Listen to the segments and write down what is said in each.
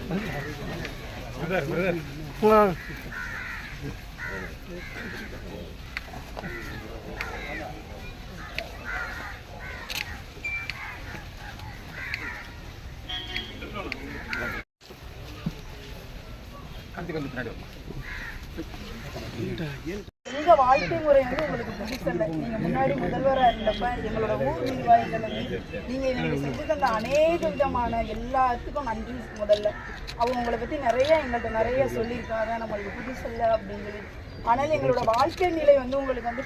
எங்க வாழ்க்கை முறை வந்து உங்களுக்கு பிடிக்கல. நீங்க முன்னாடி முதல்வராக இருந்தப்ப எங்களோட ஊர் நிர்வாகிகள் வந்து நீங்க எங்களுக்கு செஞ்சு தந்த அநேக விதமான எல்லாத்துக்கும் நன்றி. முதல்ல அவங்க உங்களை பத்தி நிறைய எங்கள்கிட்ட நிறைய சொல்லியிருக்காங்க, நம்மளுக்கு புதுசல்ல அப்படின்னு சொல்லி. ஆனால் எங்களோட வாழ்க்கை நிலை வந்து உங்களுக்கு வந்து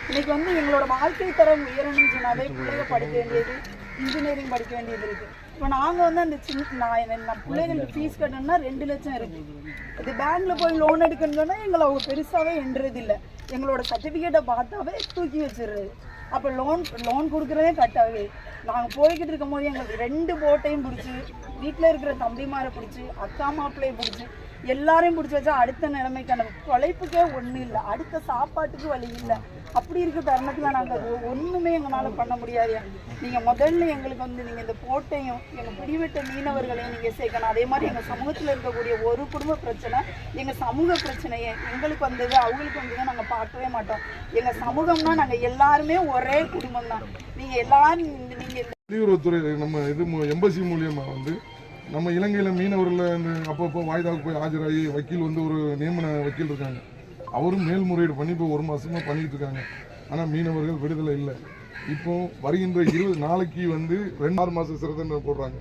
இன்னைக்கு வந்து எங்களோட வாழ்க்கை தரம் உயரணும்னு சொன்னாலே பிள்ளைங்க படிக்க வேண்டியது, இன்ஜினியரிங் படிக்க வேண்டியது இருக்கு. இப்போ நாங்கள் வந்து அந்த நான் பிள்ளைங்களுக்கு ஃபீஸ் கட்டணும்னா 2 லட்சம் இருக்கு. இது பேங்க்ல போய் லோன் எடுக்கணும்னா எங்களை அவங்க பெருசாகவே எண்ணுறது இல்லை. எங்களோட சர்டிஃபிகேட்டை பார்த்தாவே தூக்கி வச்சிடுறது. அப்போ லோன் கொடுக்குறதே கட்டாவே. நாங்கள் போய்கிட்டு இருக்கும் போது எங்களுக்கு 2 போட்டையும் பிடிச்சி, வீட்டில் இருக்கிற தம்பிமாரை பிடிச்சி, அக்கா மாப்பிள்ளையை பிடிச்சி, எல்லாரையும் பிடிச்சி வச்சா அடுத்த நிலைமைக்கான உழைப்புக்கே ஒன்றும் இல்லை, அடுத்த சாப்பாட்டுக்கு வழி இல்லை. அப்படி இருக்க தருணத்தில் நாங்கள் ஒன்றுமே எங்களால் பண்ண முடியாது. நீங்கள் முதல்ல எங்களுக்கு வந்து நீங்கள் இந்த போட்டையும் எங்கள் பிடிவெட்ட மீனவர்களையும் நீங்கள் சேர்க்கணும். அதே மாதிரி எங்கள் சமூகத்தில் இருக்கக்கூடிய ஒரு குடும்ப பிரச்சனை, எங்கள் சமூக பிரச்சனையை எங்களுக்கு வந்தது அவங்களுக்கு வந்தது நாங்கள் பார்க்கவே மாட்டோம். எங்கள் சமூகம்னா நாங்கள் எல்லாருமே ஒரே குடும்பம் தான். நீங்கள் எல்லாரும் நீங்கள் வெளியுறவுத்துறை நம்ம இது எம்பசி மூலியமாக வந்து நம்ம இலங்கையில் மீனவர்கள் அப்பப்போ வாய்தாவுக்கு போய் ஆஜராகி வக்கீல் வந்து ஒரு நியமன வக்கீல் இருக்காங்க, அவரும் மேல்முறையீடு பண்ணி இப்போ 1 மாதமாக பண்ணிட்டு இருக்காங்க. ஆனால் மீனவர்கள் விடுதலை இல்லை. இப்போ வருகின்ற 20 நாளைக்கு வந்து 2 மாத சிறை தண்டனை போடுறாங்க.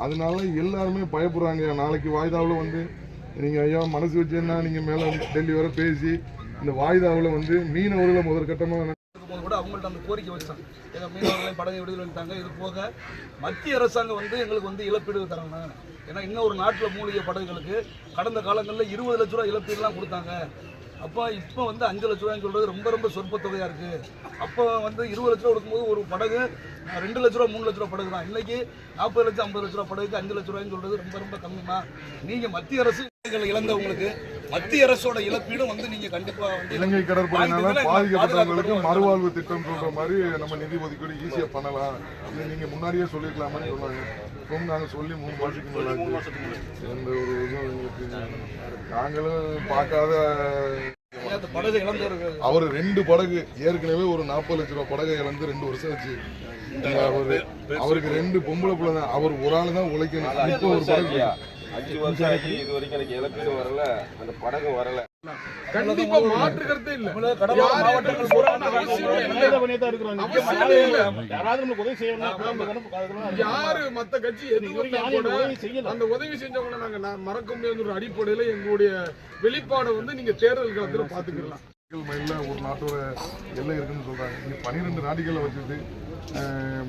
அதனால எல்லாருமே பயப்படுறாங்க. நாளைக்கு வாய்தாவில் வந்து நீங்கள் ஐயா மனசு வச்சேன்னா நீங்கள் மேலே டெல்லி வரை பேசி இந்த வாய்தாவில் வந்து மீனவர்களை முதற்கட்டமாக கூட அவங்கள்ட்ட அந்த கோரிக்கை வச்சாங்க, எங்கள் மீனவர்களை படகை விடுதலை பண்ணிட்டாங்க. இது போக மத்திய அரசாங்கம் வந்து எங்களுக்கு வந்து இழப்பீடு தராங்க. ஏன்னா இன்னும் ஒரு நாட்டில் மூலிகை படகுகளுக்கு கடந்த காலங்களில் 20 லட்ச ரூபா இழப்பீடுலாம் கொடுத்தாங்க. அப்போ இப்போ வந்து 5 லட்ச ரூபாய்ன்னு சொல்கிறது ரொம்ப ரொம்ப சொற்ப தொகையாக இருக்குது. அப்போ வந்து 20 லட்ச ரூபா கொடுக்கும்போது ஒரு படகு 2 லட்ச ரூபா 3 லட்ச ரூபா படகு தான். இன்றைக்கி 40 லட்சம் 50 லட்ச ரூபா படகுக்கு 5 லட்ச ரூபாய்ன்னு சொல்கிறது ரொம்ப ரொம்ப கம்மி தான். நீங்கள் மத்திய அரசு இழந்தவங்களுக்கு மத்திய அரசோட இழப்பீடும் வந்து நீங்க கண்டிப்பா இலங்கை கடற்படையினால பாதிக்கப்பட்டவங்களுக்கு மறுவாழ்வு திட்டம் சொல்ற மாதிரி நம்ம நிதி ஒதுக்கீடு ஈஸியா பண்ணலாம். நீங்க முன்னாடியே சொல்லிருக்கலாம்னு சொல்றாங்க. இப்போ நாங்கள் சொல்லி 3 மாசத்துக்கு மேலே எந்த ஒரு இதுவும் எங்களுக்கு நாங்களும் பார்க்காத. அவர் 2 படகு ஏற்கனவே ஒரு 40 லட்ச ரூபா படகை இழந்து 2 வருஷம் ஆச்சு. அவருக்கு 2 பொம்பளை பிள்ளை தான். அவர் ஒரு ஆள் தான் உழைக்கணும். இப்போ ஒரு படகு 5 வருஷம் ஆச்சு, இது வரைக்கும் எனக்கு இழப்பீடு வரல, அந்த படகு வரல. கண்டிப்பா மாற்றுக்கிறதே இல்ல. யாரு மத்த கட்சி அந்த உதவி செஞ்சவங்க நாங்க மறக்க முடியாத ஒரு அடிப்படையில எங்களுடைய வெளிப்பாடை வந்து நீங்க தேர்தல் காலத்துல பாத்துக்கலாம். ஒரு நாட்டோட எல்லை இருக்குன்னு சொல்றாங்க. நீங்க 12 நாடுகளை வச்சுட்டு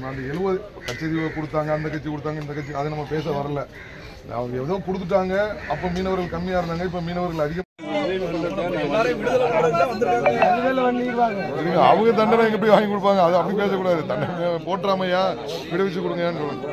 அந்த 70 கட்சி கொடுத்தாங்க, அந்த கட்சி கொடுத்தாங்க, இந்த கட்சி, அதை நம்ம பேச வரல. அவங்க ஏதோ கொடுத்துட்டாங்க. அப்ப மீனவர்கள் கம்மியா இருந்தாங்க, இப்ப மீனவர்கள் அதிகம். அவங்க தண்டனை எங்க போய் வாங்கி கொடுப்பாங்க? அது அப்படி பேசக்கூடாது. தண்டனை போட்டுறாமையா விடுவிச்சு கொடுங்கன்னு சொல்லுங்க.